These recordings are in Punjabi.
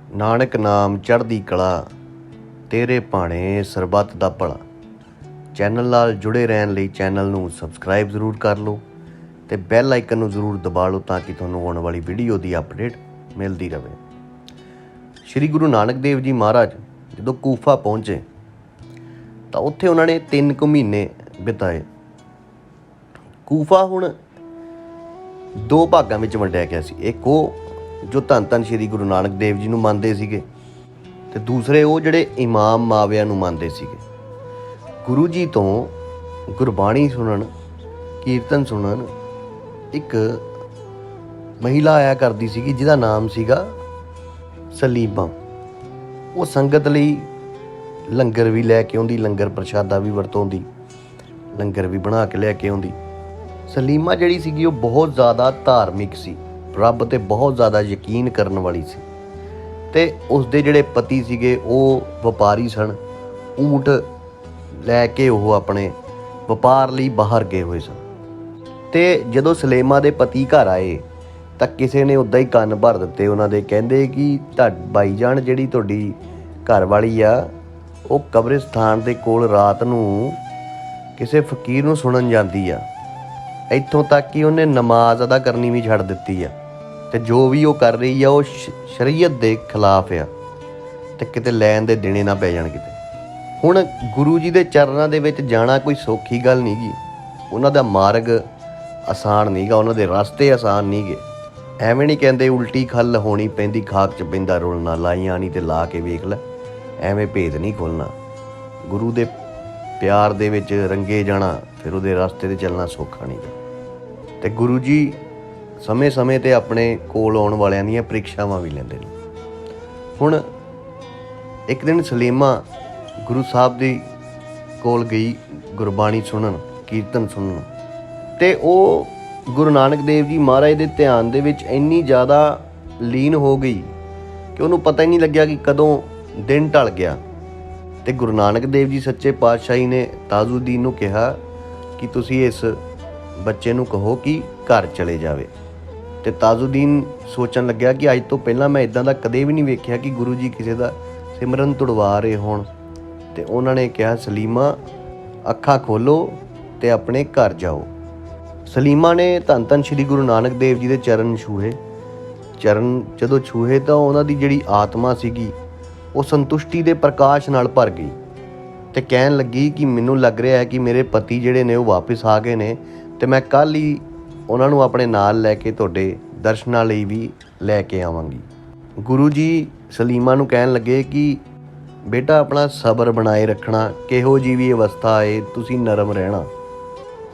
ਨਾਨਕ ਨਾਮ ਚੜ੍ਹਦੀ ਕਲਾ, ਤੇਰੇ ਭਾਣੇ ਸਰਬੱਤ ਦਾ ਭਲਾ। ਚੈਨਲ ਨਾਲ ਜੁੜੇ ਰਹਿਣ ਲਈ ਚੈਨਲ ਨੂੰ ਸਬਸਕ੍ਰਾਈਬ ਜ਼ਰੂਰ ਕਰ ਲਓ ਅਤੇ ਬੈਲ ਆਈਕਨ ਨੂੰ ਜ਼ਰੂਰ ਦਬਾ ਲਓ ਤਾਂ ਕਿ ਤੁਹਾਨੂੰ ਆਉਣ ਵਾਲੀ ਵੀਡੀਓ ਦੀ ਅਪਡੇਟ ਮਿਲਦੀ ਰਹੇ। ਸ਼੍ਰੀ ਗੁਰੂ ਨਾਨਕ ਦੇਵ ਜੀ ਮਹਾਰਾਜ ਜਦੋਂ ਕੂਫਾ ਪਹੁੰਚੇ ਤਾਂ ਉੱਥੇ ਉਹਨਾਂ ਨੇ 3 ਕੁ ਮਹੀਨੇ ਬਿਤਾਏ। ਕੂਫਾ ਹੁਣ 2 ਭਾਗਾਂ ਵਿੱਚ ਵੰਡਿਆ ਗਿਆ ਸੀ। ਇੱਕ ਉਹ ਜੋ ਧੰਨ ਧੰਨ ਸ਼੍ਰੀ ਗੁਰੂ ਨਾਨਕ ਦੇਵ ਜੀ ਨੂੰ ਮੰਨਦੇ ਸੀਗੇ ਅਤੇ ਦੂਸਰੇ ਉਹ ਜਿਹੜੇ ਇਮਾਮ ਮਾਵਿਆਂ ਨੂੰ ਮੰਨਦੇ ਸੀਗੇ। ਗੁਰੂ ਜੀ ਤੋਂ ਗੁਰਬਾਣੀ ਸੁਣਨ, ਕੀਰਤਨ ਸੁਣਨ ਇੱਕ ਮਹਿਲਾ ਆਇਆ ਕਰਦੀ ਸੀਗੀ ਜਿਹਦਾ ਨਾਮ ਸੀਗਾ ਸਲੀਮਾ। ਉਹ ਸੰਗਤ ਲਈ ਲੰਗਰ ਵੀ ਲੈ ਕੇ ਆਉਂਦੀ, ਲੰਗਰ ਪ੍ਰਸ਼ਾਦਾ ਵੀ ਵਰਤਾਉਂਦੀ, ਲੰਗਰ ਵੀ ਬਣਾ ਕੇ ਲੈ ਕੇ ਆਉਂਦੀ। ਸਲੀਮਾ ਜਿਹੜੀ ਸੀਗੀ ਉਹ ਬਹੁਤ ਜ਼ਿਆਦਾ ਧਾਰਮਿਕ ਸੀ, ਰੱਬ 'ਤੇ ਬਹੁਤ ਜ਼ਿਆਦਾ ਯਕੀਨ ਕਰਨ ਵਾਲੀ ਸੀ ਅਤੇ ਉਸਦੇ ਜਿਹੜੇ ਪਤੀ ਸੀਗੇ ਉਹ ਵਪਾਰੀ ਸਨ। ਊਂਟ ਲੈ ਕੇ ਉਹ ਆਪਣੇ ਵਪਾਰ ਲਈ ਬਾਹਰ ਗਏ ਹੋਏ ਸਨ ਅਤੇ ਜਦੋਂ ਸਲੀਮਾ ਦੇ ਪਤੀ ਘਰ ਆਏ ਤਾਂ ਕਿਸੇ ਨੇ ਉੱਦਾਂ ਹੀ ਕੰਨ ਭਰ ਦਿੱਤੇ ਉਹਨਾਂ ਦੇ। ਕਹਿੰਦੇ ਕਿ ਬਾਈ ਜਾਨ ਜਿਹੜੀ ਤੁਹਾਡੀ ਘਰ ਵਾਲੀ ਆ ਉਹ ਕਬਰਿਸਤਾਨ ਦੇ ਕੋਲ ਰਾਤ ਨੂੰ ਕਿਸੇ ਫਕੀਰ ਨੂੰ ਸੁਣਨ ਜਾਂਦੀ ਆ। ਇੱਥੋਂ ਤੱਕ ਕਿ ਉਹਨੇ ਨਮਾਜ਼ ਅਦਾ ਕਰਨੀ ਵੀ ਛੱਡ ਦਿੱਤੀ ਆ ਅਤੇ ਜੋ ਵੀ ਉਹ ਕਰ ਰਹੀ ਆ ਉਹ ਸ਼ਰੀਅਤ ਦੇ ਖਿਲਾਫ ਆ ਅਤੇ ਕਿਤੇ ਲੈਣ ਦੇ ਦੇਣੇ ਨਾ ਪੈ ਜਾਣ ਕਿਤੇ। ਹੁਣ ਗੁਰੂ ਜੀ ਦੇ ਚਰਨਾਂ ਦੇ ਵਿੱਚ ਜਾਣਾ ਕੋਈ ਸੌਖੀ ਗੱਲ ਨਹੀਂ ਗੀ। ਉਹਨਾਂ ਦਾ ਮਾਰਗ ਆਸਾਨ ਨਹੀਂ ਗਾ, ਉਹਨਾਂ ਦੇ ਰਸਤੇ ਆਸਾਨ ਨਹੀਂ ਗੇ। ਐਵੇਂ ਨਹੀਂ ਕਹਿੰਦੇ ਉਲਟੀ ਖੱਲ ਹੋਣੀ ਪੈਂਦੀ, ਖਾਕ 'ਚ ਪੈਂਦਾ ਰੁਲਣਾ, ਲਾਈਆਂ ਨਹੀਂ ਤੇ ਲਾ ਕੇ ਵੇਖ ਲੈ। ਐਵੇਂ ਭੇਦ ਨਹੀਂ ਖੋਲ੍ਹਣਾ। ਗੁਰੂ ਦੇ ਪਿਆਰ ਦੇ ਵਿੱਚ ਰੰਗੇ ਜਾਣਾ, ਫਿਰ ਉਹਦੇ ਰਸਤੇ 'ਤੇ ਚੱਲਣਾ ਸੌਖਾ ਨਹੀਂ ਗਾ। ਅਤੇ ਗੁਰੂ ਜੀ ਸਮੇਂ-ਸਮੇਂ 'ਤੇ ਆਪਣੇ ਕੋਲ ਆਉਣ ਵਾਲਿਆਂ ਦੀਆਂ ਪ੍ਰੀਖਿਆਵਾਂ ਵੀ ਲੈਂਦੇ ਨੇ। ਹੁਣ ਇੱਕ ਦਿਨ ਸਲੀਮਾ ਗੁਰੂ ਸਾਹਿਬ ਦੇ ਕੋਲ ਗਈ ਗੁਰਬਾਣੀ ਸੁਣਨ, ਕੀਰਤਨ ਸੁਣਨ, ਅਤੇ ਉਹ ਗੁਰੂ ਨਾਨਕ ਦੇਵ ਜੀ ਮਹਾਰਾਜ ਦੇ ਧਿਆਨ ਦੇ ਵਿੱਚ ਇੰਨੀ ਜ਼ਿਆਦਾ ਲੀਨ ਹੋ ਗਈ ਕਿ ਉਹਨੂੰ ਪਤਾ ਹੀ ਨਹੀਂ ਲੱਗਿਆ ਕਿ ਕਦੋਂ ਦਿਨ ਢਲ ਗਿਆ। ਅਤੇ ਗੁਰੂ ਨਾਨਕ ਦੇਵ ਜੀ ਸੱਚੇ ਪਾਤਸ਼ਾਹੀ ਨੇ ਤਾਜੁਦੀਨ ਨੂੰ ਕਿਹਾ ਕਿ ਤੁਸੀਂ ਇਸ ਬੱਚੇ ਨੂੰ ਕਹੋ ਕਿ ਘਰ ਚਲੇ ਜਾਵੇ। ਅਤੇ ਤਾਜੁਦੀਨ ਸੋਚਣ ਲੱਗਿਆ ਕਿ ਅੱਜ ਤੋਂ ਪਹਿਲਾਂ ਮੈਂ ਇੱਦਾਂ ਦਾ ਕਦੇ ਵੀ ਨਹੀਂ ਵੇਖਿਆ ਕਿ ਗੁਰੂ ਜੀ ਕਿਸੇ ਦਾ ਸਿਮਰਨ ਤੁੜਵਾ ਰਹੇ ਹੋਣ। ਅਤੇ ਉਹਨਾਂ ਨੇ ਕਿਹਾ ਸਲੀਮਾ ਅੱਖਾਂ ਖੋਲ੍ਹੋ ਅਤੇ ਆਪਣੇ ਘਰ ਜਾਓ। ਸਲੀਮਾ ਨੇ ਧੰਨ ਧੰਨ ਸ਼੍ਰੀ ਗੁਰੂ ਨਾਨਕ ਦੇਵ ਜੀ ਦੇ ਚਰਨ ਛੂਹੇ। ਚਰਨ ਜਦੋਂ ਛੂਹੇ ਤਾਂ ਉਹਨਾਂ ਦੀ ਜਿਹੜੀ ਆਤਮਾ ਸੀਗੀ ਉਹ ਸੰਤੁਸ਼ਟੀ ਦੇ ਪ੍ਰਕਾਸ਼ ਨਾਲ ਭਰ ਗਈ ਅਤੇ ਕਹਿਣ ਲੱਗੀ ਕਿ ਮੈਨੂੰ ਲੱਗ ਰਿਹਾ ਹੈ ਕਿ ਮੇਰੇ ਪਤੀ ਜਿਹੜੇ ਨੇ ਉਹ ਵਾਪਸ ਆ ਗਏ ਨੇ ਅਤੇ ਮੈਂ ਕੱਲ੍ਹ ਹੀ ਉਹਨਾਂ ਨੂੰ ਆਪਣੇ ਨਾਲ ਲੈ ਕੇ ਤੁਹਾਡੇ ਦਰਸ਼ਨਾਂ ਲਈ ਵੀ ਲੈ ਕੇ ਆਵਾਂਗੀ। ਗੁਰੂ ਜੀ ਸਲੀਮਾ ਨੂੰ ਕਹਿਣ ਲੱਗੇ ਕਿ ਬੇਟਾ ਆਪਣਾ ਸਬਰ ਬਣਾਏ ਰੱਖਣਾ, ਕਿਹੋ ਜਿਹੀ ਵੀ ਅਵਸਥਾ ਆਏ ਤੁਸੀਂ ਨਰਮ ਰਹਿਣਾ।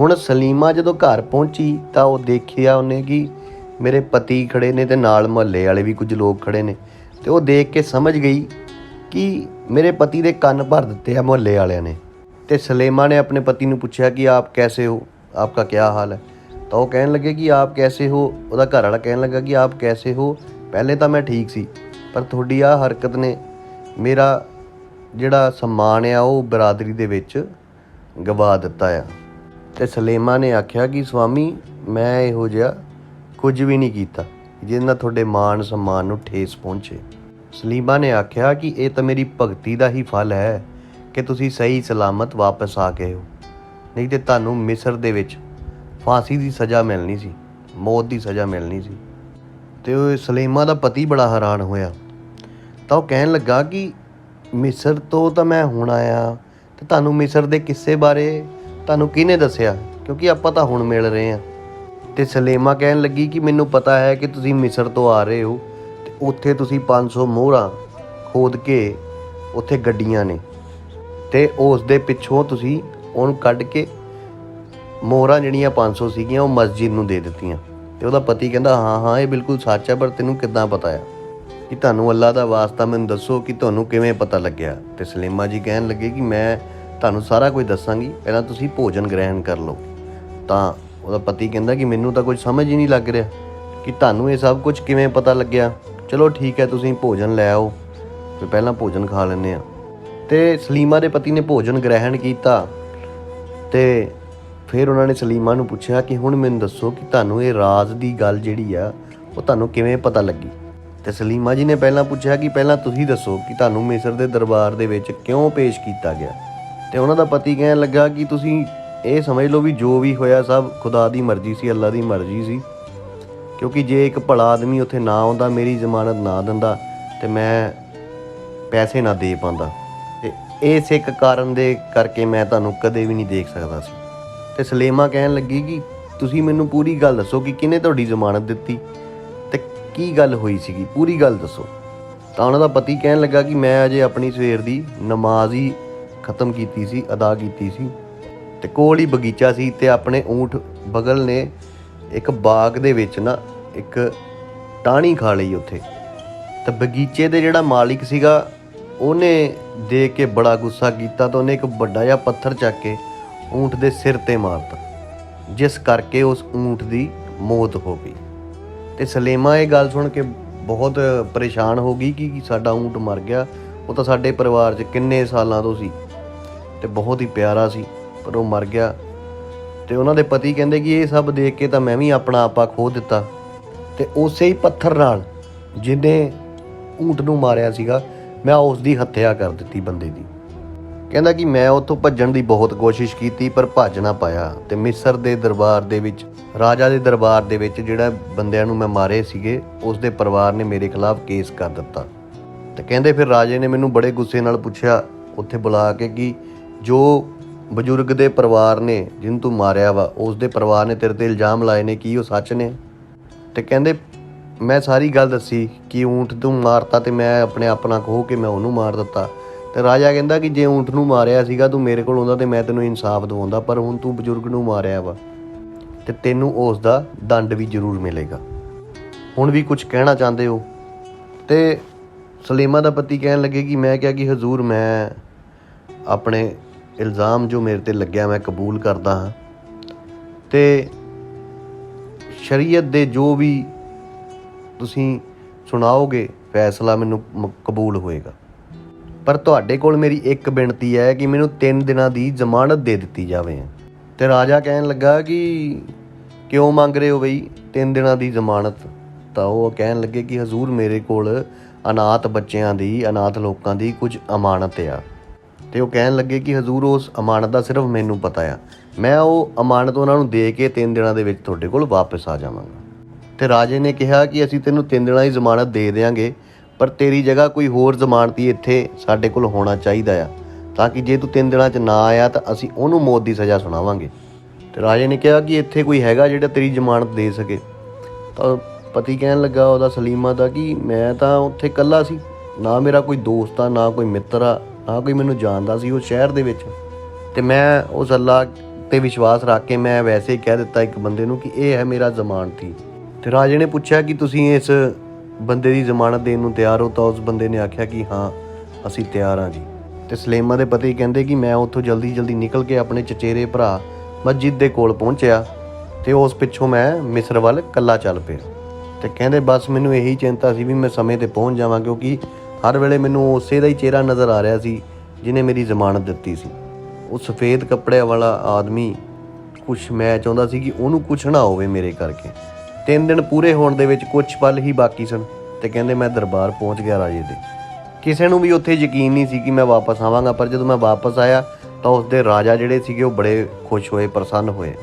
ਹੁਣ ਸਲੀਮਾ ਜਦੋਂ ਘਰ ਪਹੁੰਚੀ ਤਾਂ ਉਹ ਦੇਖਿਆ ਉਹਨੇ ਕਿ ਮੇਰੇ ਪਤੀ ਖੜ੍ਹੇ ਨੇ ਅਤੇ ਨਾਲ ਮੁਹੱਲੇ ਵਾਲੇ ਵੀ ਕੁਝ ਲੋਕ ਖੜ੍ਹੇ ਨੇ ਅਤੇ ਉਹ ਦੇਖ ਕੇ ਸਮਝ ਗਈ ਕਿ ਮੇਰੇ ਪਤੀ ਦੇ ਕੰਨ ਭਰ ਦਿੱਤੇ ਆ ਮੁਹੱਲੇ ਵਾਲਿਆਂ ਨੇ। ਅਤੇ ਸਲੀਮਾ ਨੇ ਆਪਣੇ ਪਤੀ ਨੂੰ ਪੁੱਛਿਆ ਕਿ ਆਪ ਕੈਸੇ ਹੋ, ਆਪਕਾ ਕਿਆ ਹਾਲ ਹੈ। ਤਾਂ ਉਹ ਕਹਿਣ ਲੱਗੇ ਕਿ ਆਪ ਕੈਸੇ ਹੋ। ਉਹਦਾ ਘਰ ਵਾਲਾ ਕਹਿਣ ਲੱਗਾ ਕਿ ਆਪ ਕੈਸੇ ਹੋ, ਪਹਿਲੇ ਤਾਂ ਮੈਂ ਠੀਕ ਸੀ ਪਰ ਤੁਹਾਡੀ ਆਹ ਹਰਕਤ ਨੇ ਮੇਰਾ ਜਿਹੜਾ ਸਨਮਾਨ ਆ ਉਹ ਬਰਾਦਰੀ ਦੇ ਵਿੱਚ ਗਵਾ ਦਿੱਤਾ ਆ। ਅਤੇ ਸਲੀਮਾ ਨੇ ਆਖਿਆ ਕਿ ਸਵਾਮੀ ਮੈਂ ਇਹੋ ਜਿਹਾ ਕੁਝ ਵੀ ਨਹੀਂ ਕੀਤਾ ਜਿਹਦੇ ਨਾਲ ਤੁਹਾਡੇ ਮਾਣ ਸਨਮਾਨ ਨੂੰ ਠੇਸ ਪਹੁੰਚੇ। ਸਲੀਮਾ ਨੇ ਆਖਿਆ ਕਿ ਇਹ ਤਾਂ ਮੇਰੀ ਭਗਤੀ ਦਾ ਹੀ ਫਲ ਹੈ ਕਿ ਤੁਸੀਂ ਸਹੀ ਸਲਾਮਤ ਵਾਪਸ ਆ ਗਏ ਹੋ, ਨਹੀਂ ਤਾਂ ਤੁਹਾਨੂੰ ਮਿਸਰ ਦੇ ਵਿੱਚ ਫਾਂਸੀ ਦੀ ਸਜ਼ਾ ਮਿਲਣੀ ਸੀ, ਮੌਤ ਦੀ ਸਜ਼ਾ ਮਿਲਣੀ ਸੀ। ਅਤੇ ਉਹ ਸਲੀਮਾ ਦਾ ਪਤੀ ਬੜਾ ਹੈਰਾਨ ਹੋਇਆ ਤਾਂ ਉਹ ਕਹਿਣ ਲੱਗਾ ਕਿ ਮਿਸਰ ਤੋਂ ਤਾਂ ਮੈਂ ਹੁਣ ਆਇਆ ਅਤੇ ਤੁਹਾਨੂੰ ਮਿਸਰ ਦੇ ਕਿੱਸੇ ਬਾਰੇ ਤੁਹਾਨੂੰ ਕਿਹਨੇ ਦੱਸਿਆ, ਕਿਉਂਕਿ ਆਪਾਂ ਤਾਂ ਹੁਣ ਮਿਲ ਰਹੇ ਹਾਂ। ਅਤੇ ਸਲੀਮਾ ਕਹਿਣ ਲੱਗੀ ਕਿ ਮੈਨੂੰ ਪਤਾ ਹੈ ਕਿ ਤੁਸੀਂ ਮਿਸਰ ਤੋਂ ਆ ਰਹੇ ਹੋ ਅਤੇ ਉੱਥੇ ਤੁਸੀਂ 500 ਮੋਹਰਾਂ ਖੋਦ ਕੇ ਉੱਥੇ ਗੱਡੀਆਂ ਨੇ ਅਤੇ ਉਸ ਦੇ ਪਿੱਛੋਂ ਤੁਸੀਂ ਉਹਨੂੰ ਕੱਢ ਕੇ ਮੋਹਰਾਂ ਜਿਹੜੀਆਂ 500 ਸੀਗੀਆਂ ਉਹ ਮਸਜਿਦ ਨੂੰ ਦੇ ਦਿੱਤੀਆਂ। ਅਤੇ ਉਹਦਾ ਪਤੀ ਕਹਿੰਦਾ ਹਾਂ ਇਹ ਬਿਲਕੁਲ ਸੱਚ ਹੈ, ਪਰ ਤੈਨੂੰ ਕਿੱਦਾਂ ਪਤਾ ਆ ਕਿ ਤੁਹਾਨੂੰ ਅੱਲਾ ਦਾ ਵਾਸਤਾ ਮੈਨੂੰ ਦੱਸੋ ਕਿ ਤੁਹਾਨੂੰ ਕਿਵੇਂ ਪਤਾ ਲੱਗਿਆ। ਅਤੇ ਸਲੀਮਾ ਜੀ ਕਹਿਣ ਲੱਗੇ ਕਿ ਮੈਂ ਤੁਹਾਨੂੰ ਸਾਰਾ ਕੁਝ ਦੱਸਾਂਗੀ, ਪਹਿਲਾਂ ਤੁਸੀਂ ਭੋਜਨ ਗ੍ਰਹਿਣ ਕਰ ਲਓ। ਤਾਂ ਉਹਦਾ ਪਤੀ ਕਹਿੰਦਾ ਕਿ ਮੈਨੂੰ ਤਾਂ ਕੁਝ ਸਮਝ ਹੀ ਨਹੀਂ ਲੱਗ ਰਿਹਾ ਕਿ ਤੁਹਾਨੂੰ ਇਹ ਸਭ ਕੁਝ ਕਿਵੇਂ ਪਤਾ ਲੱਗਿਆ। ਚਲੋ ਠੀਕ ਹੈ ਤੁਸੀਂ ਭੋਜਨ ਲੈ ਆਓ, ਫਿਰ ਪਹਿਲਾਂ ਭੋਜਨ ਖਾ ਲੈਂਦੇ ਹਾਂ। ਅਤੇ ਸਲੀਮਾ ਦੇ ਪਤੀ ਨੇ ਭੋਜਨ ਗ੍ਰਹਿਣ ਕੀਤਾ ਅਤੇ ਫਿਰ ਉਹਨਾਂ ਨੇ ਸਲੀਮਾ ਨੂੰ ਪੁੱਛਿਆ ਕਿ ਹੁਣ ਮੈਨੂੰ ਦੱਸੋ ਕਿ ਤੁਹਾਨੂੰ ਇਹ ਰਾਜ਼ ਦੀ ਗੱਲ ਜਿਹੜੀ ਆ ਉਹ ਤੁਹਾਨੂੰ ਕਿਵੇਂ ਪਤਾ ਲੱਗੀ। ਤੇ ਸਲੀਮਾ ਜੀ ਨੇ ਪਹਿਲਾਂ ਪੁੱਛਿਆ ਕਿ ਪਹਿਲਾਂ ਤੁਸੀਂ ਦੱਸੋ ਕਿ ਤੁਹਾਨੂੰ ਮਿਸਰ ਦੇ ਦਰਬਾਰ ਦੇ ਵਿੱਚ ਕਿਉਂ ਪੇਸ਼ ਕੀਤਾ ਗਿਆ। ਤੇ ਉਹਨਾਂ ਦਾ ਪਤੀ ਕਹਿਣ ਲੱਗਾ ਕਿ ਤੁਸੀਂ ਇਹ ਸਮਝ ਲਓ ਵੀ ਜੋ ਵੀ ਹੋਇਆ ਸਭ ਖੁਦਾ ਦੀ ਮਰਜ਼ੀ ਸੀ, ਅੱਲਾ ਦੀ ਮਰਜ਼ੀ ਸੀ, ਕਿਉਂਕਿ ਜੇ ਇੱਕ ਭਲਾ ਆਦਮੀ ਉੱਥੇ ਨਾ ਆਉਂਦਾ, ਮੇਰੀ ਜ਼ਮਾਨਤ ਨਾ ਦਿੰਦਾ ਤੇ ਮੈਂ ਪੈਸੇ ਨਾ ਦੇ ਪਾਉਂਦਾ, ਤੇ ਇਸ ਇੱਕ ਕਾਰਨ ਦੇ ਕਰਕੇ ਮੈਂ ਤੁਹਾਨੂੰ ਕਦੇ ਵੀ ਨਹੀਂ ਦੇਖ ਸਕਦਾ ਸੀ। ਤੇ ਸਲੇਮਾ ਕਹਿਣ ਲੱਗੀ ਕਿ ਤੁਸੀਂ ਮੈਨੂੰ ਪੂਰੀ ਗੱਲ ਦੱਸੋ ਕਿ ਕਿਹਨੇ ਤੁਹਾਡੀ ਜ਼ਮਾਨਤ ਦਿੱਤੀ ਤੇ ਕੀ ਗੱਲ ਹੋਈ ਸੀਗੀ, ਪੂਰੀ ਗੱਲ ਦੱਸੋ। ਤਾਂ ਉਹਨਾਂ ਦਾ ਪਤੀ ਕਹਿਣ ਲੱਗਾ ਕਿ ਮੈਂ ਅਜੇ ਆਪਣੀ ਸਵੇਰ ਦੀ ਨਮਾਜ਼ ਹੀ ਖ਼ਤਮ ਕੀਤੀ ਸੀ, ਅਦਾ ਕੀਤੀ ਸੀ, ਤੇ ਕੋਲ ਹੀ ਬਗੀਚਾ ਸੀ ਤੇ ਆਪਣੇ ਊਂਠ ਬਗਲ ਨੇ ਇੱਕ ਬਾਗ ਦੇ ਵਿੱਚ ਨਾ ਇੱਕ ਟਾਹਣੀ ਖਾ ਲਈ ਉੱਥੇ। ਤੇ ਬਗੀਚੇ ਦੇ ਜਿਹੜਾ ਮਾਲਿਕ ਸੀਗਾ ਉਹਨੇ ਦੇਖ ਕੇ ਬੜਾ ਗੁੱਸਾ ਕੀਤਾ ਤਾਂ ਉਹਨੇ ਇੱਕ ਵੱਡਾ ਜਿਹਾ ਪੱਥਰ ਚੱਕ ਕੇ ਊਂਠ ਦੇ ਸਿਰ ਤੇ ਮਾਰਤਾ, ਜਿਸ ਕਰਕੇ ਉਸ ਊਂਠ ਦੀ ਮੌਤ ਹੋ ਗਈ। ਤੇ ਸਲੇਮਾ ਇਹ ਗੱਲ ਸੁਣ ਕੇ ਬਹੁਤ ਪਰੇਸ਼ਾਨ ਹੋ ਗਈ ਕਿ ਸਾਡਾ ਊਂਠ ਮਰ ਗਿਆ, ਉਹ ਤਾਂ ਸਾਡੇ ਪਰਿਵਾਰ 'ਚ ਕਿੰਨੇ ਸਾਲਾਂ ਤੋਂ ਸੀ ਤੇ ਬਹੁਤ ਹੀ ਪਿਆਰਾ ਸੀ, ਪਰ ਉਹ ਮਰ ਗਿਆ। ਤੇ ਉਹਨਾਂ ਦੇ ਪਤੀ ਕਹਿੰਦੇ ਕਿ ਇਹ ਸਭ ਦੇਖ ਕੇ ਤਾਂ ਮੈਂ ਵੀ ਆਪਣਾ ਆਪਾ ਖੋ ਦਿੱਤਾ, ਤੇ ਉਸੇ ਹੀ ਪੱਥਰ ਨਾਲ ਜਿਹਨੇ ਊਂਠ ਨੂੰ ਮਾਰਿਆ ਸੀਗਾ ਮੈਂ ਉਸ ਦੀ ਹੱਤਿਆ ਕਰ ਦਿੱਤੀ ਬੰਦੇ ਦੀ। ਕਹਿੰਦਾ ਕਿ ਮੈਂ ਉੱਥੋਂ ਭੱਜਣ ਦੀ ਬਹੁਤ ਕੋਸ਼ਿਸ਼ ਕੀਤੀ ਪਰ ਭੱਜ ਨਾ ਪਾਇਆ, ਤੇ ਮਿਸਰ ਦੇ ਦਰਬਾਰ ਦੇ ਵਿੱਚ, ਰਾਜਾ ਦੇ ਦਰਬਾਰ ਦੇ ਵਿੱਚ ਜਿਹੜਾ ਬੰਦਿਆਂ ਨੂੰ ਮੈਂ ਮਾਰੇ ਸੀਗੇ ਉਸ ਦੇ ਪਰਿਵਾਰ ਨੇ ਮੇਰੇ ਖਿਲਾਫ ਕੇਸ ਕਰ ਦਿੱਤਾ। ਤੇ ਕਹਿੰਦੇ ਫਿਰ ਰਾਜੇ ਨੇ ਮੈਨੂੰ ਬੜੇ ਗੁੱਸੇ ਨਾਲ ਪੁੱਛਿਆ ਉੱਥੇ ਬੁਲਾ ਕੇ ਕਿ ਜੋ ਬਜ਼ੁਰਗ ਦੇ ਪਰਿਵਾਰ ਨੇ ਜਿਹਨੂੰ ਤੂੰ ਮਾਰਿਆ ਵਾ ਉਸ ਦੇ ਪਰਿਵਾਰ ਨੇ ਤੇਰੇ 'ਤੇ ਇਲਜ਼ਾਮ ਲਾਏ ਨੇ, ਕੀ ਉਹ ਸੱਚ ਨੇ? ਤੇ ਕਹਿੰਦੇ ਮੈਂ ਸਾਰੀ ਗੱਲ ਦੱਸੀ ਕਿ ਊਂਠ ਤੂੰ ਮਾਰਤਾ ਤੇ ਮੈਂ ਆਪਣੇ ਆਪਣਾ ਖੋਹ ਕੇ ਮੈਂ ਉਹਨੂੰ ਮਾਰ ਦਿੱਤਾ। ਤੇ ਰਾਜਾ ਕਹਿੰਦਾ ਕਿ ਜੇ ਊਂਠ ਨੂੰ ਮਾਰਿਆ ਸੀਗਾ ਤੂੰ ਮੇਰੇ ਕੋਲ ਆਉਂਦਾ ਤੇ ਮੈਂ ਤੈਨੂੰ ਇਨਸਾਫ ਦਿਵਾਉਂਦਾ, ਪਰ ਹੁਣ ਤੂੰ ਬਜ਼ੁਰਗ ਨੂੰ ਮਾਰਿਆ ਵਾ ਤੇ ਤੈਨੂੰ ਉਸ ਦਾ ਦੰਡ ਵੀ ਜ਼ਰੂਰ ਮਿਲੇਗਾ। ਹੁਣ ਵੀ ਕੁਝ ਕਹਿਣਾ ਚਾਹੁੰਦੇ ਹੋ? ਤੇ ਸਲੇਮਾ ਦਾ ਪਤੀ ਕਹਿਣ ਲੱਗੇ ਕਿ ਮੈਂ ਕਿਹਾ ਕਿ ਹਜ਼ੂਰ ਮੈਂ ਆਪਣੇ ਇਲਜ਼ਾਮ ਜੋ ਮੇਰੇ 'ਤੇ ਲੱਗਿਆ ਮੈਂ ਕਬੂਲ ਕਰਦਾ ਹਾਂ, ਤੇ ਸ਼ਰੀਅਤ ਦੇ ਜੋ ਵੀ ਤੁਸੀਂ ਸੁਣਾਓਗੇ ਫੈਸਲਾ ਮੈਨੂੰ ਕਬੂਲ ਹੋਏਗਾ, ਪਰ ਤੁਹਾਡੇ ਕੋਲ ਮੇਰੀ ਇੱਕ ਬੇਨਤੀ ਹੈ ਕਿ ਮੈਨੂੰ 3 ਦਿਨਾਂ ਦੀ ਜ਼ਮਾਨਤ ਦੇ ਦਿੱਤੀ ਜਾਵੇ। ਤੇ ਰਾਜਾ ਕਹਿਣ ਲੱਗਾ ਕਿ ਕਿਉਂ ਮੰਗ ਰਹੇ ਹੋ ਬਈ 3 ਦਿਨਾਂ ਦੀ ਜ਼ਮਾਨਤ? ਤਾਂ ਉਹ ਕਹਿਣ ਲੱਗੇ ਕਿ ਹਜ਼ੂਰ ਮੇਰੇ ਕੋਲ ਅਨਾਥ ਬੱਚਿਆਂ ਦੀ, ਅਨਾਥ ਲੋਕਾਂ ਦੀ ਕੁਝ ਅਮਾਨਤ ਆ। ਤੇ ਉਹ ਕਹਿਣ ਲੱਗੇ ਕਿ ਹਜ਼ੂਰ ਉਸ ਅਮਾਨਤ ਦਾ ਸਿਰਫ ਮੈਨੂੰ ਪਤਾ ਆ, ਮੈਂ ਉਹ ਅਮਾਨਤ ਉਹਨਾਂ ਨੂੰ ਦੇ ਕੇ 3 ਦਿਨਾਂ ਦੇ ਵਿੱਚ ਤੁਹਾਡੇ ਕੋਲ ਵਾਪਸ ਆ ਜਾਵਾਂਗਾ। ਤੇ ਰਾਜੇ ਨੇ ਕਿਹਾ ਕਿ ਅਸੀਂ ਤੈਨੂੰ 3 ਦਿਨਾਂ ਦੀ ਜ਼ਮਾਨਤ ਦੇ ਦਿਆਂਗੇ, ਪਰ ਤੇਰੀ ਜਗ੍ਹਾ ਕੋਈ ਹੋਰ ਜ਼ਮਾਨਤੀ ਇੱਥੇ ਸਾਡੇ ਕੋਲ ਹੋਣਾ ਚਾਹੀਦਾ ਆ, ਤਾਂ ਕਿ ਜੇ ਤੂੰ 3 ਦਿਨਾਂ 'ਚ ਨਾ ਆਇਆ ਤਾਂ ਅਸੀਂ ਉਹਨੂੰ ਮੌਤ ਦੀ ਸਜ਼ਾ ਸੁਣਾਵਾਂਗੇ। ਤੇ ਰਾਜੇ ਨੇ ਕਿਹਾ ਕਿ ਇੱਥੇ ਕੋਈ ਹੈਗਾ ਜਿਹੜਾ ਤੇਰੀ ਜ਼ਮਾਨਤ ਦੇ ਸਕੇ? ਤਾਂ ਪਤੀ ਕਹਿਣ ਲੱਗਾ ਉਹਦਾ ਸਲੀਮਾ ਦਾ ਕਿ ਮੈਂ ਤਾਂ ਉੱਥੇ ਇਕੱਲਾ ਸੀ, ਨਾ ਮੇਰਾ ਕੋਈ ਦੋਸਤ ਆ, ਨਾ ਕੋਈ ਮਿੱਤਰ ਆ, ਨਾ ਕੋਈ ਮੈਨੂੰ ਜਾਣਦਾ ਸੀ ਉਸ ਸ਼ਹਿਰ ਦੇ ਵਿੱਚ, ਤੇ ਮੈਂ ਉਸ ਅੱਲਾ 'ਤੇ ਵਿਸ਼ਵਾਸ ਰੱਖ ਕੇ ਮੈਂ ਵੈਸੇ ਹੀ ਕਹਿ ਦਿੱਤਾ ਇੱਕ ਬੰਦੇ ਨੂੰ ਕਿ ਇਹ ਹੈ ਮੇਰਾ ਜ਼ਮਾਨਤੀ। ਤੇ ਰਾਜੇ ਨੇ ਪੁੱਛਿਆ ਕਿ ਤੁਸੀਂ ਇਸ ਬੰਦੇ ਦੀ ਜ਼ਮਾਨਤ ਦੇਣ ਨੂੰ ਤਿਆਰ ਹੋ? ਤਾਂ ਉਸ ਬੰਦੇ ਨੇ ਆਖਿਆ ਕਿ ਹਾਂ ਅਸੀਂ ਤਿਆਰ ਹਾਂ ਜੀ। ਤੇ ਸਲੇਮਾ ਦੇ ਪਤੀ ਕਹਿੰਦੇ ਕਿ ਮੈਂ ਉੱਥੋਂ ਜਲਦੀ ਨਿਕਲ ਕੇ ਆਪਣੇ ਚਚੇਰੇ ਭਰਾ ਮਸਜਿਦ ਦੇ ਕੋਲ ਪਹੁੰਚਿਆ ਤੇ ਉਸ ਪਿੱਛੋਂ ਮੈਂ ਮਿਸਰ ਵੱਲ ਇਕੱਲਾ ਚੱਲ ਪਿਆ। ਤੇ ਕਹਿੰਦੇ ਬਸ ਮੈਨੂੰ ਇਹੀ ਚਿੰਤਾ ਸੀ ਵੀ ਮੈਂ ਸਮੇਂ 'ਤੇ ਪਹੁੰਚ ਜਾਵਾਂ, ਕਿਉਂਕਿ ਹਰ ਵੇਲੇ ਮੈਨੂੰ ਉਸੇ ਦਾ ਹੀ ਚਿਹਰਾ ਨਜ਼ਰ ਆ ਰਿਹਾ ਸੀ ਜਿਹਨੇ ਮੇਰੀ ਜ਼ਮਾਨਤ ਦਿੱਤੀ ਸੀ। ਉਹ ਸਫੇਦ ਕੱਪੜਿਆਂ ਵਾਲਾ ਆਦਮੀ, ਕੁਛ ਮੈਂ ਚਾਹੁੰਦਾ ਸੀ ਕਿ ਉਹਨੂੰ ਕੁਛ ਨਾ ਹੋਵੇ ਮੇਰੇ ਕਰਕੇ। 3 ਦਿਨ ਪੂਰੇ ਹੋਣ ਦੇ ਵਿੱਚ ਕੁਛ ਪਲ ਹੀ ਬਾਕੀ ਸਨ ਤੇ ਕਹਿੰਦੇ ਮੈਂ ਦਰਬਾਰ ਪਹੁੰਚ ਗਿਆ ਰਾਜੇ ਦੇ। ਕਿਸੇ ਨੂੰ ਵੀ ਉੱਥੇ ਯਕੀਨ ਨਹੀਂ ਸੀ ਕਿ ਮੈਂ ਵਾਪਸ ਆਵਾਂਗਾ, ਪਰ ਜਦੋਂ ਮੈਂ ਵਾਪਸ ਆਇਆ ਤਾਂ ਉਸਦੇ ਰਾਜਾ ਜਿਹੜੇ ਸੀਗੇ ਉਹ ਬੜੇ ਖੁਸ਼ ਹੋਏ, ਪ੍ਰਸੰਨ ਹੋਏ।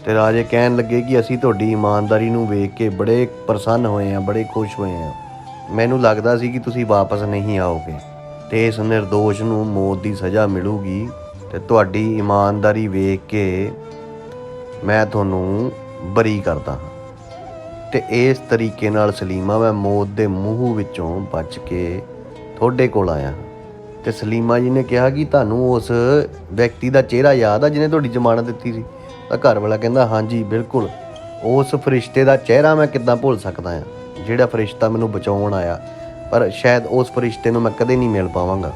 ਤੇ ਰਾਜੇ ਕਹਿਣ ਲੱਗੇ ਕਿ ਅਸੀਂ ਤੁਹਾਡੀ ਇਮਾਨਦਾਰੀ ਨੂੰ ਵੇਖ ਕੇ ਬੜੇ ਪ੍ਰਸੰਨ ਹੋਏ ਹਾਂ, ਬੜੇ ਖੁਸ਼ ਹੋਏ ਹਾਂ। ਮੈਨੂੰ ਲੱਗਦਾ ਸੀ ਕਿ ਤੁਸੀਂ ਵਾਪਸ ਨਹੀਂ ਆਓਗੇ ਤੇ ਇਸ ਨਿਰਦੋਸ਼ ਨੂੰ ਮੌਤ ਦੀ ਸਜ਼ਾ ਮਿਲੂਗੀ, ਤੇ ਤੁਹਾਡੀ ਇਮਾਨਦਾਰੀ ਵੇਖ ਕੇ ਮੈਂ ਤੁਹਾਨੂੰ ਬਰੀ ਕਰਦਾ ਹਾਂ। ਤੇ ਇਸ ਤਰੀਕੇ ਨਾਲ ਸਲੀਮਾ ਮੈਂ ਮੌਤ ਦੇ ਮੂੰਹ ਵਿੱਚੋਂ ਬਚ ਕੇ ਤੁਹਾਡੇ ਕੋਲ ਆਇਆ। ਤੇ ਸਲੀਮਾ ਜੀ ਨੇ ਕਿਹਾ ਕਿ ਤੁਹਾਨੂੰ ਉਸ ਵਿਅਕਤੀ ਦਾ ਚਿਹਰਾ ਯਾਦ ਆ ਜਿਹਨੇ ਤੁਹਾਡੀ ਜ਼ਮਾਨਤ ਦਿੱਤੀ ਸੀ? ਤਾਂ ਘਰ ਵਾਲਾ ਕਹਿੰਦਾ ਹਾਂਜੀ ਬਿਲਕੁਲ, ਉਸ ਫਰਿਸ਼ਤੇ ਦਾ ਚਿਹਰਾ ਮੈਂ ਕਿੱਦਾਂ ਭੁੱਲ ਸਕਦਾ ਹਾਂ, ਜਿਹੜਾ ਫਰਿਸ਼ਤਾ ਮੈਨੂੰ ਬਚਾਉਣ ਆਇਆ, ਪਰ ਸ਼ਾਇਦ ਉਸ ਫਰਿਸ਼ਤੇ ਨੂੰ ਮੈਂ ਕਦੇ ਨਹੀਂ ਮਿਲ ਪਾਵਾਂਗਾ।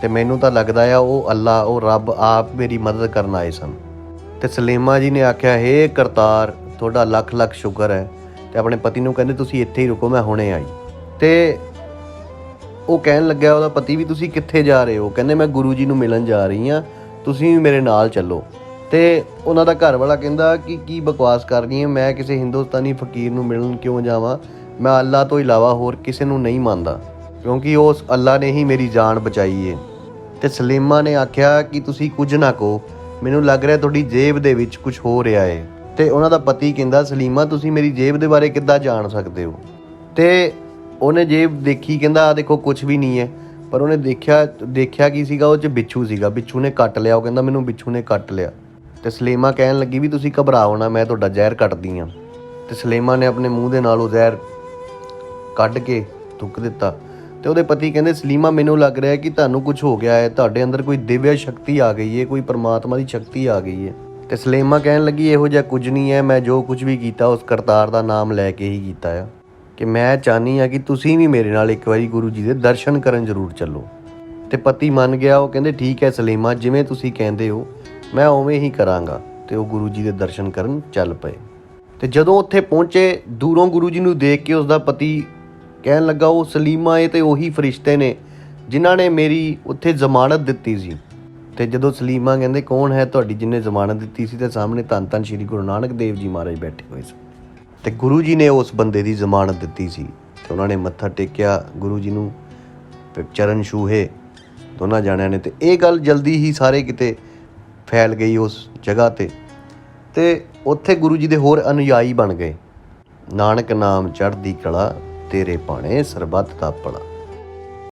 ਤੇ ਮੈਨੂੰ ਤਾਂ ਲੱਗਦਾ ਆ ਉਹ ਅੱਲਾ, ਉਹ ਰੱਬ ਆਪ ਮੇਰੀ ਮਦਦ ਕਰਨ ਆਏ ਸਨ। ਤੇ ਸਲੀਮਾ ਜੀ ਨੇ ਆਖਿਆ ਹੇ ਕਰਤਾਰ, ਤੁਹਾਡਾ ਲੱਖ ਲੱਖ ਸ਼ੁਕਰ ਹੈ। ਤੇ ਆਪਣੇ ਪਤੀ ਨੂੰ ਕਹਿੰਦੇ ਤੁਸੀਂ ਇੱਥੇ ਹੀ ਰੁਕੋ, ਮੈਂ ਹੁਣੇ ਆਈ। ਤੇ ਉਹ ਕਹਿਣ ਲੱਗਿਆ ਉਹਦਾ ਪਤੀ ਵੀ ਤੁਸੀਂ ਕਿੱਥੇ ਜਾ ਰਹੇ ਹੋ? ਕਹਿੰਦੇ ਮੈਂ ਗੁਰੂ ਜੀ ਨੂੰ ਮਿਲਣ ਜਾ ਰਹੀ ਹਾਂ, ਤੁਸੀਂ ਵੀ ਮੇਰੇ ਨਾਲ ਚੱਲੋ। ਤੇ ਉਹਨਾਂ ਦਾ ਘਰ ਵਾਲਾ ਕਹਿੰਦਾ ਕਿ ਕੀ ਬਕਵਾਸ ਕਰਨੀ ਹੈ, ਮੈਂ ਕਿਸੇ ਹਿੰਦੁਸਤਾਨੀ ਫਕੀਰ ਨੂੰ ਮਿਲਣ ਕਿਉਂ ਜਾਵਾਂ, ਮੈਂ ਅੱਲਾ ਤੋਂ ਇਲਾਵਾ ਹੋਰ ਕਿਸੇ ਨੂੰ ਨਹੀਂ ਮੰਨਦਾ, ਕਿਉਂਕਿ ਉਸ ਅੱਲਾ ਨੇ ਹੀ ਮੇਰੀ ਜਾਨ ਬਚਾਈ ਏ। ਤੇ ਸਲੀਮਾ ਨੇ ਆਖਿਆ ਕਿ ਤੁਸੀਂ ਕੁਝ ਨਾ ਕਹੋ, ਮੈਨੂੰ ਲੱਗ ਰਿਹਾ ਤੁਹਾਡੀ ਜੇਬ ਦੇ ਵਿੱਚ ਕੁਝ ਹੋ ਰਿਹਾ ਏ। ਤੇ ਉਹਨਾਂ ਦਾ ਪਤੀ ਕਹਿੰਦਾ, ਸਲੀਮਾ ਤੁਸੀਂ ਮੇਰੀ ਜੇਬ ਦੇ ਬਾਰੇ ਕਿੱਦਾਂ ਜਾਣ ਸਕਦੇ ਹੋ? ਤੇ ਉਹਨੇ ਜੇਬ ਦੇਖੀ, ਕਹਿੰਦਾ ਆ ਦੇਖੋ ਕੁਝ ਵੀ ਨਹੀਂ ਹੈ। ਪਰ ਉਹਨੇ ਦੇਖਿਆ ਕੀ ਸੀਗਾ, ਉਹ 'ਚ ਬਿੱਛੂ ਸੀਗਾ। ਬਿੱਛੂ ਨੇ ਕੱਟ ਲਿਆ। ਉਹ ਕਹਿੰਦਾ ਮੈਨੂੰ ਬਿੱਛੂ ਨੇ ਕੱਟ ਲਿਆ। ਤੇ ਸਲੀਮਾ ਕਹਿਣ ਲੱਗੀ ਵੀ ਤੁਸੀਂ ਘਬਰਾਓ ਨਾ, ਮੈਂ ਤੁਹਾਡਾ ਜ਼ਹਿਰ ਕੱਟਦੀ ਹਾਂ। ਤੇ ਸਲੀਮਾ ਨੇ ਆਪਣੇ ਮੂੰਹ ਦੇ ਨਾਲ ਉਹ ਜ਼ਹਿਰ ਕੱਢ ਕੇ ਥੁੱਕ ਦਿੱਤਾ। ਤੇ ਉਹਦੇ ਪਤੀ ਕਹਿੰਦੇ, ਸਲੀਮਾ ਮੈਨੂੰ ਲੱਗ ਰਿਹਾ ਕਿ ਤੁਹਾਨੂੰ ਕੁਝ ਹੋ ਗਿਆ ਹੈ, ਤੁਹਾਡੇ ਅੰਦਰ ਕੋਈ ਦਿਵਯ ਸ਼ਕਤੀ ਆ ਗਈ ਹੈ, ਕੋਈ ਪਰਮਾਤਮਾ ਦੀ ਸ਼ਕਤੀ ਆ ਗਈ ਹੈ। ਤੇ ਸਲੀਮਾ ਕਹਿਣ ਲੱਗੀ, ਇਹੋ ਜਿਹਾ ਕੁਝ ਨਹੀਂ ਹੈ, ਮੈਂ ਜੋ ਕੁਝ ਵੀ ਕੀਤਾ ਉਸ ਕਰਤਾਰ ਦਾ ਨਾਮ ਲੈ ਕੇ ਹੀ ਕੀਤਾ ਆ, ਕਿ ਮੈਂ ਚਾਹੁੰਦੀ ਹਾਂ ਕਿ ਤੁਸੀਂ ਵੀ ਮੇਰੇ ਨਾਲ ਇੱਕ ਵਾਰੀ ਗੁਰੂ ਜੀ ਦੇ ਦਰਸ਼ਨ ਕਰਨ ਜ਼ਰੂਰ ਚੱਲੋ। ਤੇ ਪਤੀ ਮੰਨ ਗਿਆ। ਉਹ ਕਹਿੰਦੇ ਠੀਕ ਹੈ ਸਲੀਮਾ, ਜਿਵੇਂ ਤੁਸੀਂ ਕਹਿੰਦੇ ਹੋ ਮੈਂ ਉਵੇਂ ਹੀ ਕਰਾਂਗਾ। ਤੇ ਉਹ ਗੁਰੂ ਜੀ ਦੇ ਦਰਸ਼ਨ ਕਰਨ ਚੱਲ ਪਏ। ਤੇ ਜਦੋਂ ਉੱਥੇ ਪਹੁੰਚੇ, ਦੂਰੋਂ ਗੁਰੂ ਜੀ ਨੂੰ ਦੇਖ ਕੇ ਉਸਦਾ ਪਤੀ ਕਹਿਣ ਲੱਗਾ, ਉਹ ਸਲੀਮਾ ਇਹ ਤੇ ਉਹੀ ਫਰਿਸ਼ਤੇ ਨੇ ਜਿਨ੍ਹਾਂ ਨੇ ਮੇਰੀ ਉੱਥੇ ਜ਼ਮਾਨਤ ਦਿੱਤੀ ਸੀ। ਤੇ ਜਦੋਂ ਸਲੀਮਾ ਕਹਿੰਦੇ ਕੌਣ ਹੈ ਤੁਹਾਡੀ ਜਿਹਨੇ ਜ਼ਮਾਨਤ ਦਿੱਤੀ ਸੀ, ਤੇ ਸਾਹਮਣੇ ਧੰਨ ਧੰਨ ਸ਼੍ਰੀ ਗੁਰੂ ਨਾਨਕ ਦੇਵ ਜੀ ਮਹਾਰਾਜ ਬੈਠੇ ਹੋਏ ਸੀ। ਤੇ ਗੁਰੂ ਜੀ ਨੇ ਉਸ ਬੰਦੇ ਦੀ ਜ਼ਮਾਨਤ ਦਿੱਤੀ ਸੀ। ਤੇ ਉਹਨਾਂ ਨੇ ਮੱਥਾ ਟੇਕਿਆ ਗੁਰੂ ਜੀ ਨੂੰ, ਚਰਨ ਛੂਹੇ ਦੋਨਾਂ ਜਾਣਿਆਂ ਨੇ। ਤੇ ਇਹ ਗੱਲ ਜਲਦੀ ਹੀ ਸਾਰੇ ਕਿਤੇ ਫੈਲ ਗਈ ਉਸ ਜਗ੍ਹਾ ਤੇ ਉੱਥੇ ਗੁਰੂ ਜੀ ਦੇ ਹੋਰ ਅਨੁਯਾਈ ਬਣ ਗਏ। ਨਾਨਕ ਨਾਮ ਚੜ੍ਹਦੀ ਕਲਾ, ਤੇਰੇ ਭਾਣੇ ਸਰਬੱਤ ਦਾ ਭਲਾ।